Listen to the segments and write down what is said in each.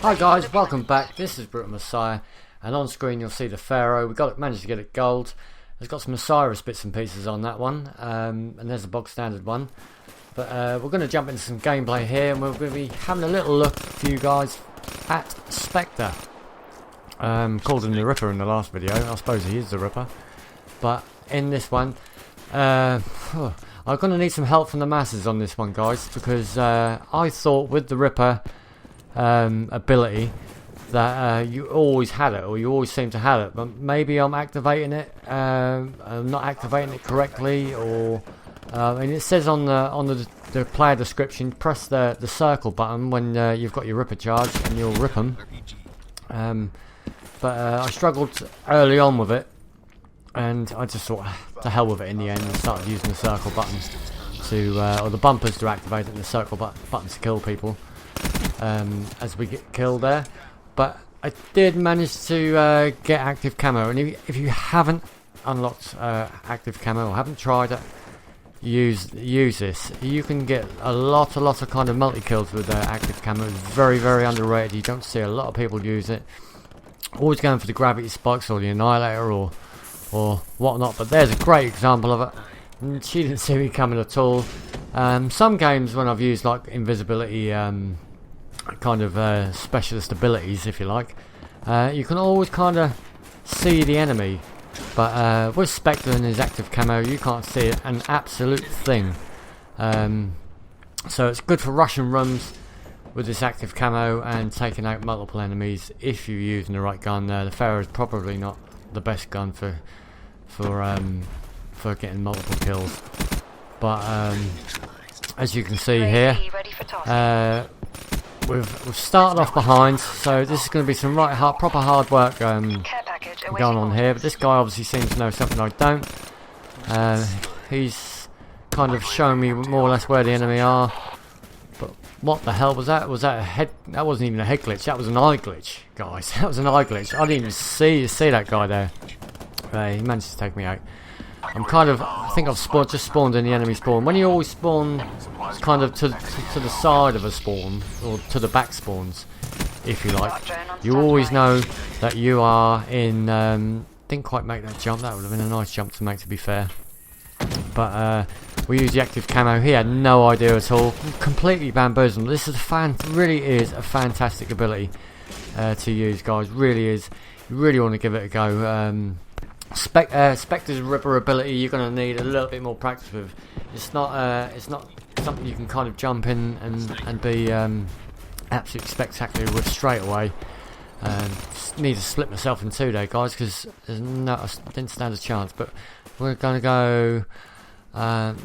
Hi guys, welcome back. This is Brutal Messiah, and on screen you'll see the Pharaoh. Managed to get it gold. There's got some Osiris bits and pieces on that one, and there's a bog standard one. But we're going to jump into some gameplay here, and we're going to be having a little look for you guys at Spectre. Called him the Ripper in the last video. I suppose he is the Ripper, but in this one, I'm going to need some help from the masses on this one, guys, because I thought with the Ripper ability that you always had it, or you always seem to have it, but maybe I'm activating it, I'm not activating it correctly, or and it says on the player description, press the circle button when you've got your Ripper charge and you'll rip them. But I struggled early on with it, and I just thought to hell with it in the end and started using the circle buttons to or the bumpers to activate it and the circle buttons to kill people as we get killed there. But I did manage to get active camo, and if you haven't unlocked active camo or haven't tried it, use this. You can get a lot of kind of multi-kills with active camo. It's very, very underrated. You don't see a lot of people use it. Always going for the gravity spikes or the annihilator or whatnot, but there's a great example of it. And she didn't see me coming at all. Some games when I've used like invisibility kind of specialist abilities, if you like, you can always kind of see the enemy, but with Spectre and his active camo you can't see an absolute thing. So it's good for rushing rooms with this active camo and taking out multiple enemies if you're using the right gun. The Pharaoh is probably not the best gun for getting multiple kills, but as you can see here, we've started off behind, so this is going to be some proper hard work going on here. But this guy obviously seems to know something I don't. He's kind of showing me more or less where the enemy are. But what the hell was that? Was that a head? That wasn't even a head glitch. That was an eye glitch, guys. That was an eye glitch. I didn't even see that guy there. He managed to take me out. I think I've just spawned in the enemy spawn. When you always spawn kind of to the side of a spawn, or to the back spawns, if you like, you always know that you are in. Didn't quite make that jump. That would have been a nice jump to make, to be fair. But we use the active camo. He had no idea at all. Completely bamboozled. This is really is a fantastic ability to use, guys. Really is. You really want to give it a go. Spectre's Ripper ability you're going to need a little bit more practice with. It's not something you can kind of jump in and be absolutely spectacular with straight away. Need to split myself in two there, guys, because I didn't stand a chance. But we're going to go.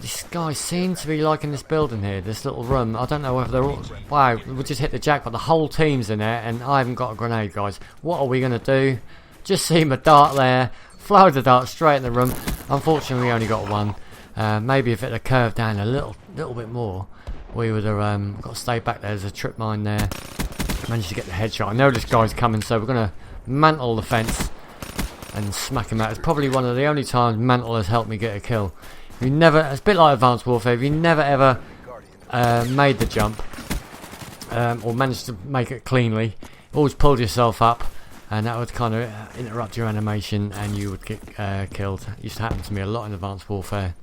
This guy seems to be liking this building here, this little room. I don't know whether they're all. Wow, we just hit the jackpot. The whole team's in there, and I haven't got a grenade, guys. What are we going to do? Just see my dart there. Flow the dart straight in the room. Unfortunately, we only got one. Maybe if it had curved down a little bit more, we would have got to stay back there. There's a trip mine there. Managed to get the headshot. I know this guy's coming, so we're going to mantle the fence and smack him out. It's probably one of the only times mantle has helped me get a kill. It's a bit like Advanced Warfare. If you never ever made the jump or managed to make it cleanly, always pulled yourself up, and that would kind of interrupt your animation and you would get killed. It used to happen to me a lot in Advanced Warfare.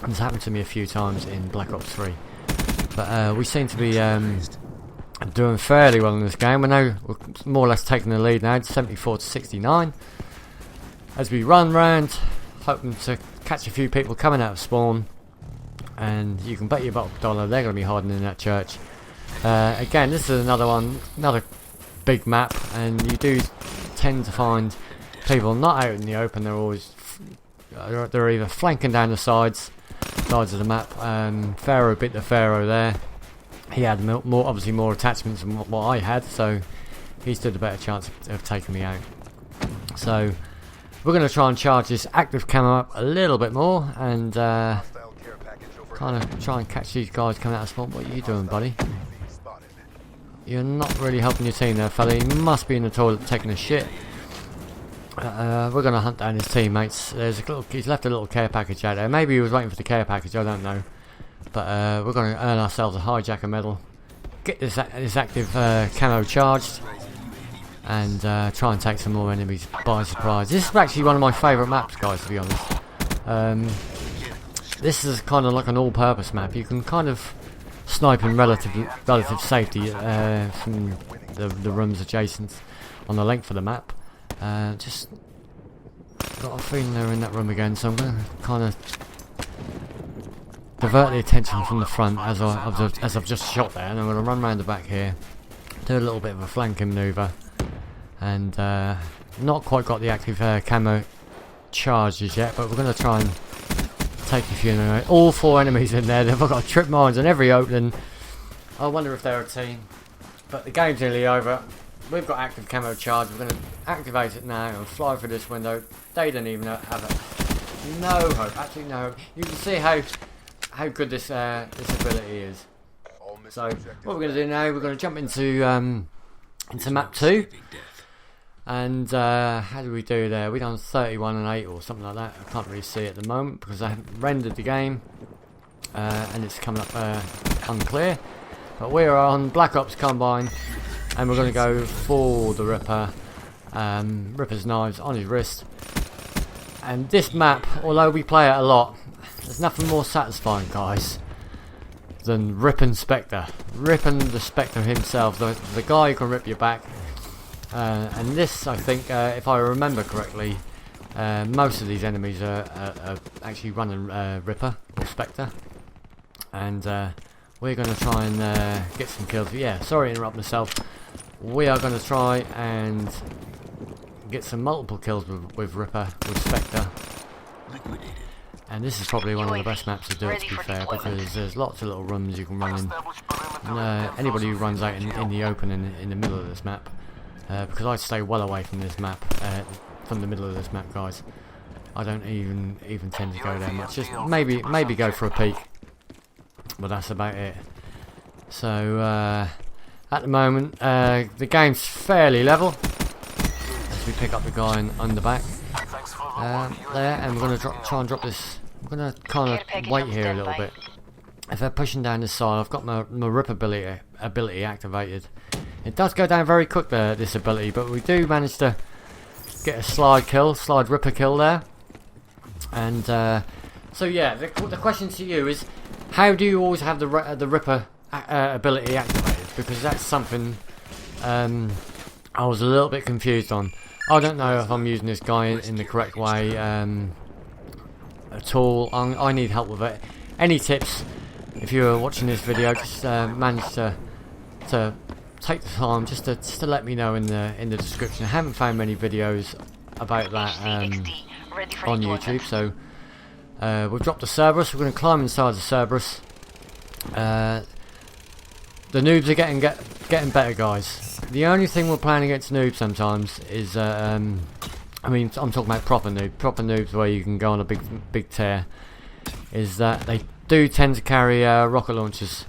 And it's happened to me a few times in Black Ops 3. But we seem to be doing fairly well in this game. We know we're more or less taking the lead now, 74 to 69. As we run round, hoping to catch a few people coming out of spawn. And you can bet your bottom dollar they're going to be hiding in that church. Again, this is another big map, and you do tend to find people not out in the open. They're either flanking down the sides of the map. Pharaoh bit the Pharaoh there. He had obviously more attachments than what I had, so he stood a better chance of taking me out. So we're going to try and charge this active camo up a little bit more, and kind of try and catch these guys coming out of spawn. What are you doing, buddy? You're not really helping your team there, fella. He must be in the toilet taking a shit. We're going to hunt down his teammates. He's left a little care package out there. Maybe he was waiting for the care package, I don't know. But we're going to earn ourselves a hijacker medal get this active camo charged, and try and take some more enemies by surprise. This is actually one of my favourite maps, guys, to be honest. This is kind of like an all-purpose map. You can kind of snipe in relative safety from the rooms adjacent on the length of the map. Just got a feeling they're in that room again, so I'm going to kind of divert the attention from the front as I've just shot there, and I'm going to run around the back here, do a little bit of a flanking manoeuvre, and not quite got the active camo charges yet, but we're going to try and take a few anyway. All 4 enemies in there. They've got trip mines on every opening. I wonder if they're a team, but the game's nearly over. We've got active camo charge. We're going to activate it now and fly through this window. They don't even have it. No hope, actually no hope. You can see how good this ability is. So what we're going to do now, we're going to jump into map 2, and how do we do there? We're done 31 and 8 or something like that. I can't really see at the moment because I haven't rendered the game, and it's coming up unclear. But we're on Black Ops Combine, and we're going to go for the Ripper. Ripper's knives on his wrist. And this map, although we play it a lot, there's nothing more satisfying, guys, than ripping Spectre. Ripping the Spectre himself, the guy who can rip your back. And this, I think, if I remember correctly, most of these enemies are actually running Ripper or Spectre. And we're going to try and get some kills. But yeah, sorry to interrupt myself. We are going to try and get some multiple kills with Ripper, with Spectre. And this is probably one of the best maps to do it, to be fair, because there's lots of little rooms you can run in. And, anybody who runs out in the open in the middle of this map, because I stay well away from this map, from the middle of this map, guys. I don't even tend to go there much. Just maybe go for a peek, but that's about it. So at the moment, the game's fairly level. As we pick up the guy on the back there, and we're going to try and drop this. I'm going to kind of wait here a little bit. If they're pushing down this side, I've got my rip ability activated. It does go down very quick there, this ability, but we do manage to get a slide ripper kill there. And so yeah, the question to you is, how do you always have the ripper ability activated? Because that's something I was a little bit confused on. I don't know if I'm using this guy in the correct way at all. I need help with it. Any tips? If you're watching this video, just manage to take the time just to let me know in the description. I haven't found many videos about that on YouTube, so we've dropped the Cerberus. We're going to climb inside the Cerberus. The noobs are getting better, guys. The only thing we're playing against noobs sometimes is, I mean, I'm talking about proper noobs where you can go on a big tear, is that they do tend to carry rocket launchers.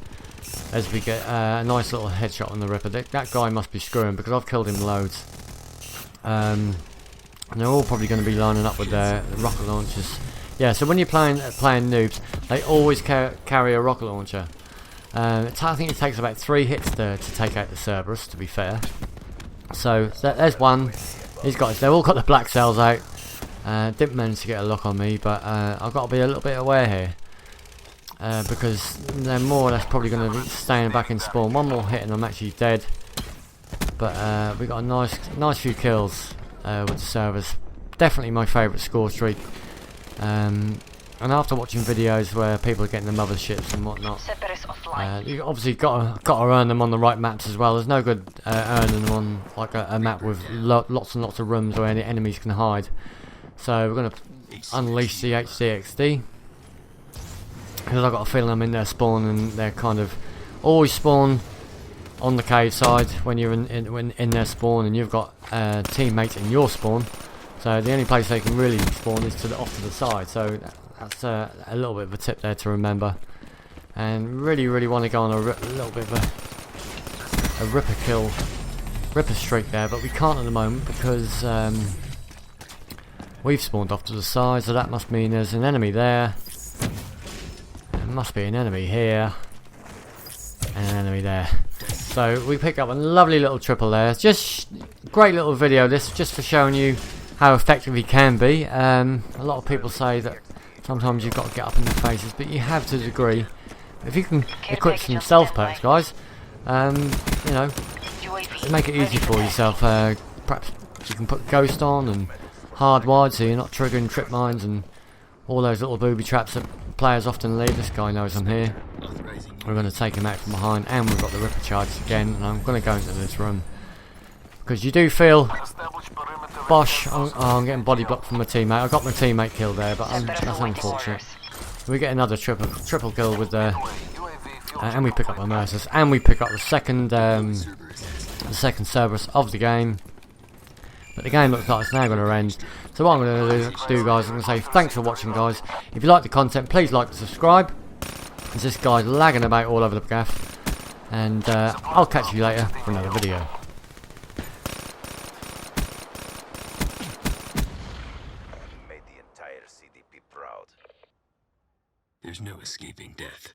As we get a nice little headshot on the Ripper. That guy must be screwing, because I've killed him loads. And they're all probably going to be lining up with their rocket launchers. Yeah, so when you're playing noobs, they always carry a rocket launcher. I think it takes about 3 hits to take out the Cerberus, to be fair. So there's one. These guys, they've all got the black cells out. Didn't manage to get a lock on me, but I've got to be a little bit aware here. Because they're more or less probably going to be staying back in spawn. One more hit and I'm actually dead. But we got a nice few kills with the Cerberus. Definitely my favourite score streak. And after watching videos where people are getting the motherships and whatnot, you obviously got to earn them on the right maps as well. There's no good earning them on like a map with lots and lots of rooms where any enemies can hide. So we're going to unleash the HCXD. Because I've got a feeling I'm in their spawn, and they're kind of always spawn on the cave side when you're in their spawn, and you've got teammates in your spawn. So the only place they can really spawn is off to the side. So that's a little bit of a tip there to remember. And really want to go on a little bit of a ripper streak there, but we can't at the moment because we've spawned off to the side. So that must mean there's an enemy there. Must be an enemy here, and an enemy there. So we pick up a lovely little triple there. Just great little video this, just for showing you how effective he can be. A lot of people say that sometimes you've got to get up in their faces, but you have to a degree. If you can equip some stealth perks, guys, you know, make it easy for yourself. Perhaps you can put Ghost on and Hardwired, so you're not triggering trip mines and all those little booby traps that players often leave. This guy knows I'm here. We're going to take him out from behind, and we've got the Ripper charges again, and I'm going to go into this room because you do feel Bosh. I'm getting body blocked from my teammate. I got my teammate killed there, but that's unfortunate. We get another triple kill with the and we pick up our Mercers, and we pick up the second Cerberus of the game. But the game looks like it's now going to end. So what I'm going to do, guys, I'm going to say thanks for watching, guys. If you like the content, please like and subscribe. As this guy's lagging about all over the gaff. And I'll catch you later for another video. Made the entire CDP proud. There's no escaping death.